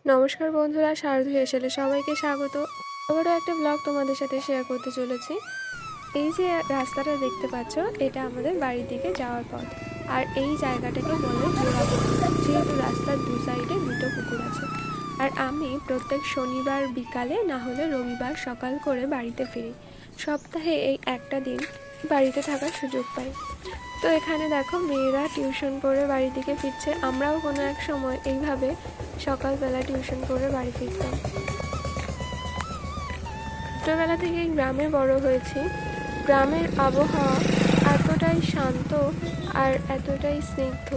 নমস্কার বন্ধুরা, শারদু হেসেলে সবাইকে স্বাগত। আবারও একটা ব্লগ তোমাদের সাথে শেয়ার করতে চলেছি। এই যে রাস্তাটা দেখতে পাচ্ছ, এটা আমাদের বাড়ির দিকে যাওয়ার পথ। আর এই জায়গাটাকে বলে জোড়া পুকুর, যেহেতু রাস্তার দু সাইডে দুটো পুকুর আছে। আর আমি প্রত্যেক শনিবার বিকালে না হলে রবিবার সকাল করে বাড়িতে ফিরি। সপ্তাহে এই একটা দিন বাড়িতে থাকার সুযোগ পাই। তো এখানে দেখো মেয়েরা টিউশন করে বাড়ির দিকে ফিরছে। আমরাও কোনো এক সময় এইভাবে সকালবেলা টিউশন করে বাড়ি ফিরতাম। ছোটবেলা থেকে গ্রামে বড় হয়েছি। গ্রামের আবহাওয়া এতটাই শান্ত আর এতটাই স্নিগ্ধ,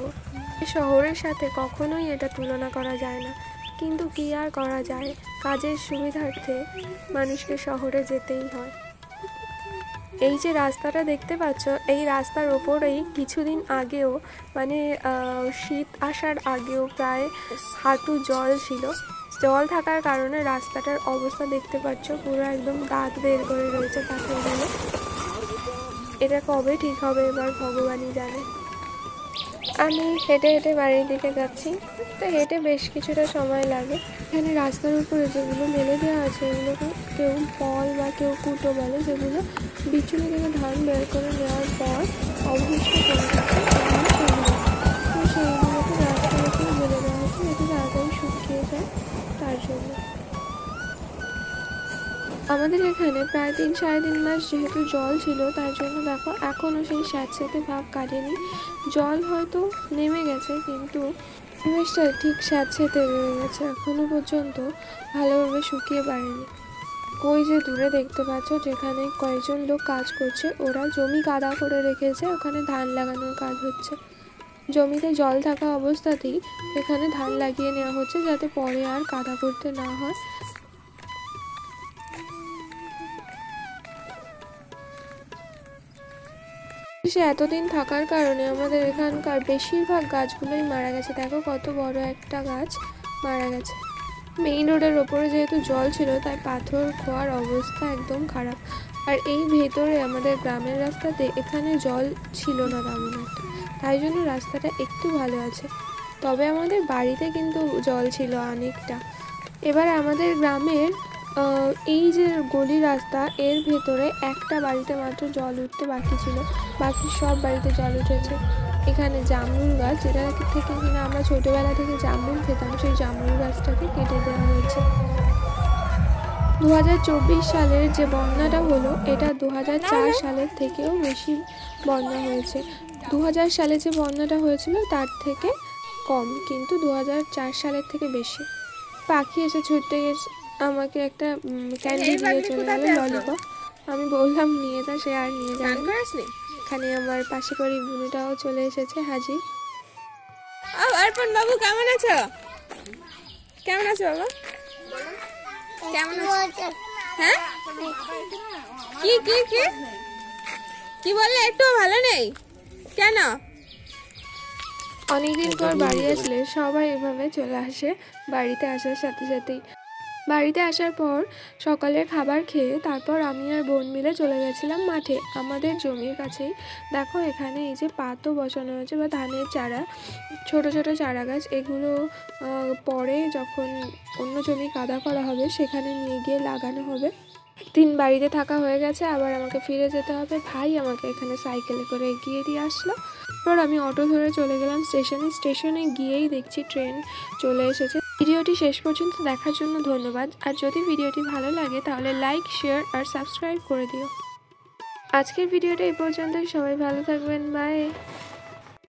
শহরের সাথে কখনোই এটা তুলনা করা যায় না। কিন্তু কি আর করা যায়, কাজের সুবিধার্থে মানুষকে শহরে যেতেই হয়। এই যে রাস্তাটা দেখতে পাচ্ছ, এই রাস্তার ওপরেই কিছুদিন আগেও মানে শীত আসার আগেও প্রায় হাঁটু জল ছিল। জল থাকার কারণে রাস্তাটার অবস্থা দেখতে পাচ্ছ, পুরো একদম দাঁত বের করে রয়েছে পাথরগুলো। এটা কবে ঠিক হবে এবার ভগবানই জানে। আমি হেঁটে হেঁটে বাড়ির দিকে যাচ্ছি। তো হেঁটে বেশ কিছুটা সময় লাগে। এখানে রাস্তার উপরে যেগুলো মেলে দেওয়া আছে, এগুলোকে কেউ ফল বা কেউ কুটো বলে, যেগুলো বিচুলি থেকে ধান বের করে নেওয়ার পর অবশিষ্ট পড়ে থাকে, তো সেইগুলোকে রাস্তার উপরে মেলে দেওয়া হচ্ছে, যাতে তাড়াতাড়ি শুকিয়ে যায় তার জন্য। আমাদের এখানে প্রায় 3-3.5 মাস যেহেতু জল ছিল, তার জন্য দেখো এখনও সেই স্যাঁতস্যাঁতে ভাব কাটেনি। জল হয়তো নেমে গেছে, কিন্তু পরিবেশটা ঠিক স্যাঁতস্যাঁতে রয়ে গেছে, এখনো পর্যন্ত ভালোভাবে শুকিয়ে পারেনি। ওই যে দূরে দেখতে পাচ্ছ, যেখানে কয়েকজন লোক কাজ করছে, ওরা জমি কাদা করে রেখেছে, ওখানে ধান লাগানোর কাজ হচ্ছে। জমিতে জল থাকা অবস্থাতেই এখানে ধান লাগিয়ে নেওয়া হচ্ছে, যাতে পরে আর কাদা করতে না হয়। সে এতদিন থাকার কারণে আমাদের এখানকার বেশিরভাগ গাছগুলোই মারা গেছে। দেখো কত বড় একটা গাছ মারা গেছে। মেইন রোডের ওপরে যেহেতু জল ছিল, তাই পাথর খোয়ার অবস্থা একদম খারাপ। আর এই ভেতরে আমাদের গ্রামের রাস্তাতে এখানে জল ছিল না তেমন একটা, তাই জন্য রাস্তাটা একটু ভালো আছে। তবে আমাদের বাড়িতে কিন্তু জল ছিল অনেকটা। এবার আমাদের গ্রামের এই যে গলি রাস্তা, এর ভেতরে একটা বাড়িতে মাত্র জল উঠতে বাকি ছিল, বাকি সব বাড়িতে জল উঠেছে। এখানে জামরুল গাছ, যেটা থেকে কিনা আমরা ছোটোবেলা থেকে জামরুল খেতাম, সেই জামরুল গাছটাকে কেটে দেওয়া হয়েছে। 2024 সালের যে বন্যাটা হলো, এটা 2004 সালের থেকেও বেশি বন্যা হয়েছে। 2000 সালে যে বন্যাটা হয়েছিল তার থেকে কম, কিন্তু 2004 সালের থেকে বেশি। পাখি এসে ছুটতে গেছে, আমাকে একটা ক্যান্ডি দিয়ে চলে গেল, ললিপপ। আমি বললাম নিয়ে যা, সে আর নিয়ে যায়নি। এখানে আমার পাশে বাড়ি বুনুটাও চলে এসেছে হাজির। অর্পণ বাবু, কেমন আছো? কেমন আছো বাবা? কেমন আছো? হ্যাঁ, কি কি কি কি বললে? একটু ভালো নেই কেন? অনেকদিন পর বাড়ি আসলে সবাই এভাবে চলে আসে। বাড়িতে আসার সাথে সাথেই বাড়িতে আসার পর সকালের খাবার খেয়ে তারপর আমি আর বোন মিলে চলে গেছিলাম মাঠে, আমাদের জমির কাছেই। দেখো এখানে এই যে পাতও বসানো হয়েছে, বা ধানের চারা, ছোট ছোট চারা গাছ। এগুলো পরে যখন অন্য জমি কাদা করা হবে, সেখানে নিয়ে গিয়ে লাগানো হবে। দিন বাড়িতে থাকা হয়ে গেছে, আবার আমাকে ফিরে যেতে হবে। ভাই আমাকে এখানে সাইকেলে করে এগিয়ে দিয়ে আসলো। তারপর আমি অটো ধরে চলে গেলাম স্টেশনে। স্টেশনে গিয়েই দেখছি ট্রেন চলে এসেছে। ভিডিওটি শেষ পর্যন্ত দেখার জন্য ধন্যবাদ। আর যদি ভিডিওটি ভালো লাগে তাহলে লাইক, শেয়ার আর সাবস্ক্রাইব করে দিও। আজকের ভিডিওটা এই পর্যন্তই। সবাই ভালো থাকবেন, বাই।